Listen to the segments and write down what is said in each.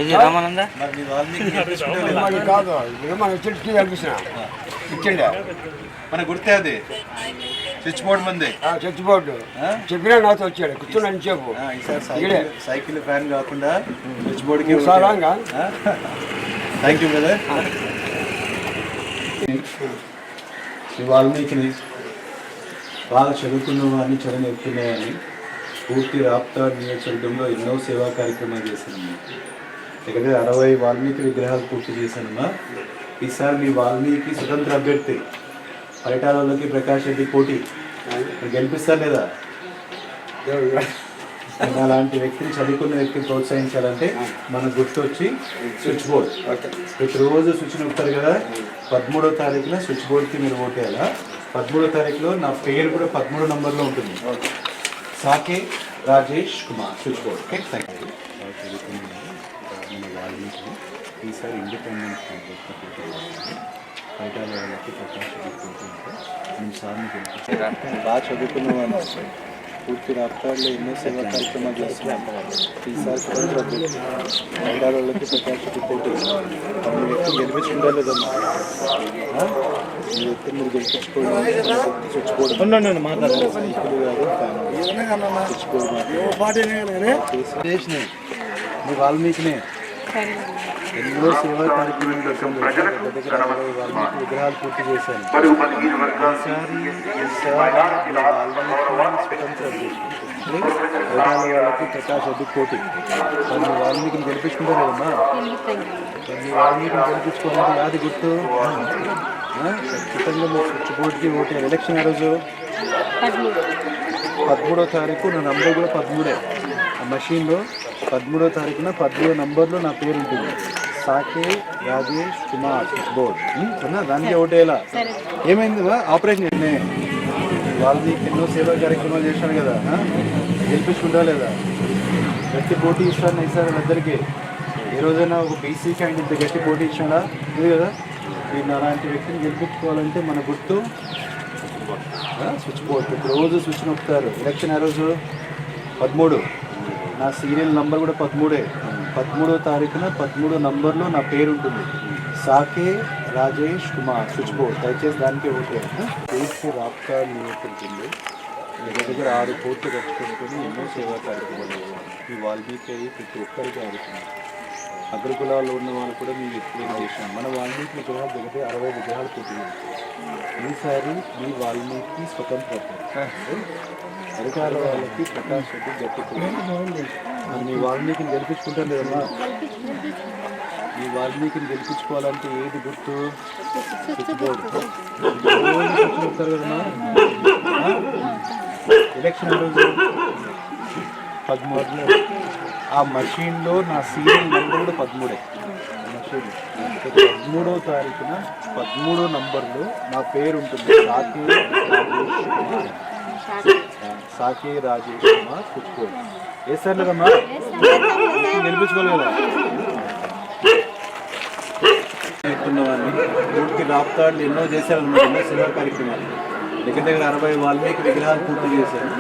ఇది రామానంద కాదు మన చెట్టుకి కనిపిస్తున్నా ఇచ్చండి మన గుర్తే అది స్విచ్ బోర్డు మంది స్విచ్ బోర్డు చెప్పినా నాతో వచ్చాడు కూర్చున్నాను చెప్పు ఈసారి సైకిల్ ఫ్యాన్ కాకుండా స్విచ్ బోర్డుకి థ్యాంక్ యూ బ్రదర్. ఈ వాల్మీకిని బాగా చదువుకున్న వారిని చదువుకునేవారిని పూర్తి రాప్తాడ్ నియోజకవర్గంలో ఎన్నో సేవా కార్యక్రమాలు చేశానమ్మా. దగ్గర 60 వాల్మీకి విగ్రహాలు పూర్తి చేశానమ్మా. ఈసారి మీ వాల్మీకి స్వతంత్ర అభ్యర్థి పరిటాలకి ప్రకాష్ రెడ్డి పోటీ గెలిపిస్తారు లేదా? అలాంటి వ్యక్తిని చదువుకున్న వ్యక్తిని ప్రోత్సహించాలంటే మన గుర్తు వచ్చి స్విచ్ బోర్డ్. ప్రతిరోజు స్విచ్ నొక్కుతారు కదా, 13వ తారీఖున స్విచ్ బోర్డ్కి మీరు ఓటేయాలా. 13వ తారీఖులో నా పేరు కూడా 13 నంబర్లో ఉంటుంది. Sake Rajesh Kumar switch board. Okay, thank you. మన వాల్మీకి ఈసారి ఇండిపెండెన్స్ బయట వాళ్ళకి ప్రకాశ్ మేము సార్ని బాగా చదువుకున్న వాళ్ళు పూర్తి రాష్ట్రాల్లో ఎన్నో సేవా కార్యక్రమాలు చేస్తున్నాం. ఈసారి స్వతంత్ర బయట వాళ్ళకి ప్రకాశ్ పోటీ మీ వ్యక్తి గెలిపించుకుంటా లేదమ్మా. మీ వ్యక్తిని మీరు గెలిపించుకోవడం స్విచ్ మాట్లాడాలి సైకిల్ కాదు స్విచ్ బోర్డ్ మీ వాల్మీకినే ఎన్నో సేవా కార్యక్రమాలు దగ్గర వాల్మీకి విగ్రహాలు పూర్తి చేశాను. స్వతంత్ర వాళ్ళకి ప్రకాష్ రెడ్డి పోటీ కొన్ని వాల్మీకిని గెలిపించుకుంటారు కదమ్మా. కొన్ని వాల్మీకిని గెలిపించుకోవాలంటే యాది గుర్తు ఖచ్చితంగా మీరు స్విచ్ బోర్డుకి ఓటు. ఎలక్షన్ ఆ రోజు 13వ తారీఖు నా నంబర్ కూడా 13. ఆ మషీన్లో 13వ తారీఖున 13వ నంబర్లో నా పేరు ఉంటుంది. సాకే రాజేష్ కుమార్ స్విచ్ బోర్డ్ అన్నా. దానికి ఓటేలా ఏమైంది ఆపరేషన్ చేసినే వాళ్ళకి ఎన్నో సేవా కార్యక్రమాలు చేశాను కదా, గెలిపించుకుంటా లేదా? గట్టి పోటీ ఇస్తాను ఈసారి అందరికీ. ఏ రోజైనా ఒక బీసీ క్యాండిడేట్ గట్టి పోటీ ఇచ్చాడా? ఇది కదా. వీళ్ళు అలాంటి వ్యక్తిని గెలిపించుకోవాలంటే మన గుర్తు స్విచ్ బోర్డ్. రోజు స్విచ్ నొక్కుతారు. ఎలక్షన్ ఆ రోజు 13. నా సీరియల్ నంబర్ కూడా 13. 13వ తారీఖున 13 నంబర్లో నా పేరు ఉంటుంది. Sake Rajesh Kumar switch board. దయచేసి దానికి ఓకే. పూర్తి రాప్తా నియోజకవర్గంలో దగ్గర 6 కోట్లు కట్టుకుంటుని ఎన్నో సేవా కార్యక్రమాలు ఈ వాల్మీకి ప్రతి ఒక్కరికి ఆడుతుంది. అగ్రకులాల్లో ఉన్న వాళ్ళు కూడా మేము ఎక్స్ప్లెయిన్ చేసాం. మన వాల్మీకి విగ్రహాలు దగ్గర 60 విగ్రహాలు పుట్టింది. ఈసారి మీ వాల్మీకి స్వతంత్ర అధికార వాళ్ళకి ప్రకాష్ రెడ్డి గట్టి మీ వాల్మీకిని గెలిపించుకుంటారు లేదమ్మా. ఈ వాల్మీకిని గెలిపించుకోవాలంటే ఏది గుర్తు? Switch board. చెప్తారు కదమ్మా. ఎలక్షన్ రోజు 13. ఆ మషీన్లో నా సీరియల్ నెంబర్ కూడా 13. మషీన్ 13వ తారీఖున 13వ నంబర్లో నా పేరు ఉంటుంది. Sake Rajesh Kumar switch board. వేస్తారు లేదమ్మా, గెలిపించుకోలేదు. చెప్తున్నవాడిని పూర్తి రాప్తాడ్లు ఎన్నో చేశారన్నమాట. ఎన్నో సేవా కార్యక్రమాలు దగ్గర 60 వాల్మీకి విగ్రహాలు పూర్తి చేశారు.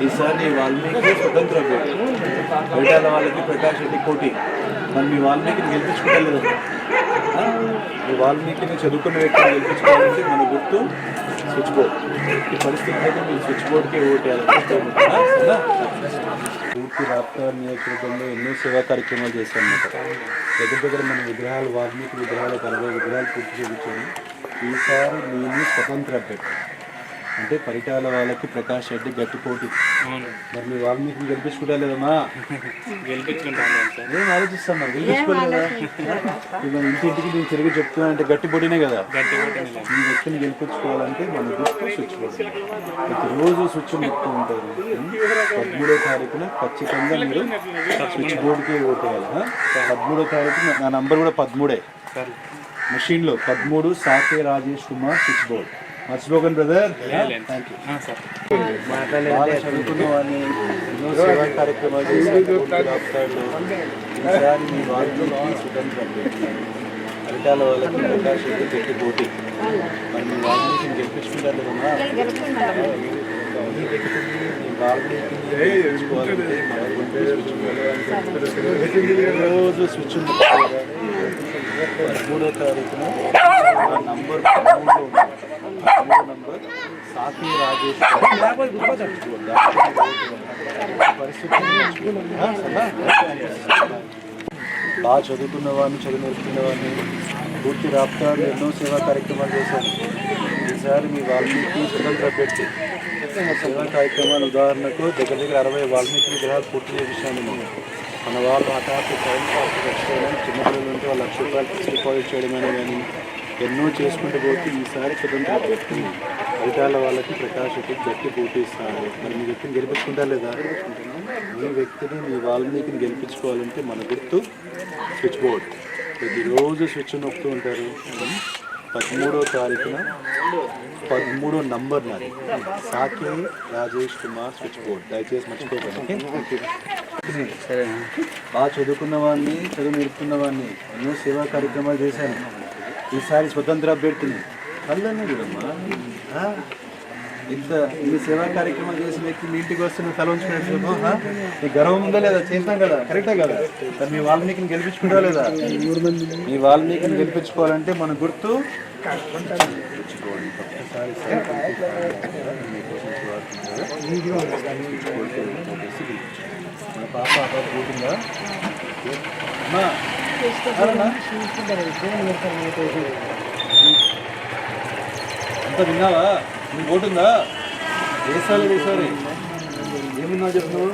ఈసారి వాల్మీకి స్వతంత్ర బయట వాళ్ళకి ప్రకాష్ రెడ్డి పోటీ. మరి మీ వాల్మీకిని గెలిపించుకోలేదు. మీ వాల్మీకిని చదువుకున్న వ్యక్తిని గెలిపించుకోవాలంటే మన గుర్తు స్విచ్ బోర్డ్. ఈ పరిస్థితి అయితే మీరు స్విచ్ బోర్డ్కి ఓటేయాలి. పూర్తి రాప్తా నియోజకవర్గంలో ఎన్నో సేవా కార్యక్రమాలు చేశామన్నమాట. దగ్గర మన విగ్రహాలు వాల్మీకి విగ్రహాలు 60 విగ్రహాలు పూర్తి చేయించాము. ఈసారి నేను స్వతంత్ర అభ్యర్థి అంటే పరిటాల వాళ్ళకి ప్రకాష్ రెడ్డి గట్టి పోటీ. మరి మీ వాల్మీకిని గెలిపించుకుంటా లేదమ్మా? గెలిపించుకుంటాను. ఏం ఆలోచిస్తాం మరి గెలిపించుకోలేదు కదా. ఇవాళ ఇంటింటికి నేను తిరిగి చెప్తున్నా అంటే గట్టి పోటీనే కదా. ఈ వ్యక్తిని గెలిపించుకోవాలంటే మన గుర్తు స్విచ్ బోర్డు. ప్రతిరోజు స్విచ్ నొక్కుతూ ఉంటారు. 13వ తారీఖున ఖచ్చితంగా మీరు స్విచ్ బోర్డుకి ఓటేయాలి. 13వ తారీఖు నా నంబర్ కూడా 13. మెషిన్లో 13 సాకే రాజేష్ కుమార్ స్విచ్ బోర్డ్. మర్చిపోకండి బ్రదర్. Thank you. చదువుకున్న వాడిని ఎన్నో సేవా కార్యక్రమాలు ఈసారి మీ వాల్మీకి స్వతంత్ర అధికార వాళ్ళకి ప్రకాష్ రెడ్డి గట్టి పోటీ. మరి మీ వాల్మీకిని గెలిపించుకుంటారు కదమ్మా. గెలిపించుకోవాలంటే మన గుర్తు రోజు స్విచ్ ఉంది. 13వ తారీఖున ఆ నంబర్ 13లో ఉంది. 13 నంబర్ సాకి రాజేష్ బాగా చదువుకున్న వాడిని, చదువు నేర్చుకున్న వాడిని, పూర్తి రాప్తాడు ఎన్నో సేవా కార్యక్రమాలు చేశాను. ఈసారి మీ వాల్మీకి స్వతంత్ర పెట్టి సేవా కార్యక్రమాలు ఉదాహరణకు దగ్గర 60 వాల్మీకి విగ్రహాలు పూర్తి చేశాను. మన వాళ్ళు హఠాత్తు టైం పాస్ చేయడం, చిన్నపిల్లలు ఉంటే వాళ్ళు ₹1,00,000 ఫిక్స్డ్ డిపాజిట్ చేయడమైనా కానీ ఎన్నో చేసుకుంటూ పోతే ఈసారి స్వతంత్ర పెట్టి ఫలితాల వాళ్ళకి ప్రకాష్ గట్టి పోటీ ఇస్తాను. మరి మీ వ్యక్తిని గెలిపించుకుంటా లేదా? మీ వ్యక్తిని, మీ వాల్మీకిని గెలిపించుకోవాలంటే మన గుర్తు స్విచ్ బోర్డ్. ప్రతిరోజు స్విచ్ నొక్కుతూ ఉంటారు. 13వ తారీఖున 13 నంబర్ నాది సాకి రాజేష్ కుమార్ స్విచ్ బోర్డ్. దయచేసి మర్చిపోకండి. బాగా చదువుకున్న వాడిని, చదువు నేర్పుకున్న వాడిని, ఎన్నో సేవా కార్యక్రమాలు చేశాను. ఈసారి స్వతంత్ర అభ్యర్థిని కళ్ళన్నీ చూడమ్మా. ఇంత ఇన్ని సేవా కార్యక్రమాలు చేసిన వ్యక్తి మీ ఇంటికి వస్తున్న తల ఉంచుకున్నట్టు నీకు గర్వం ఉందా లేదా? చేస్తాం కదా, కరెక్టే కదా? మరి మీ వాల్మీకిని గెలిపించుకుంటా లేదా? మీ వాల్మీకిని గెలిపించుకోవాలంటే మన గుర్తు మన పాప పోతుందా అమ్మా? అంత విన్నావా? నీకు ఓటుందా? వేసాలి ఈసారి ఏమున్నా చెప్తున్నావు?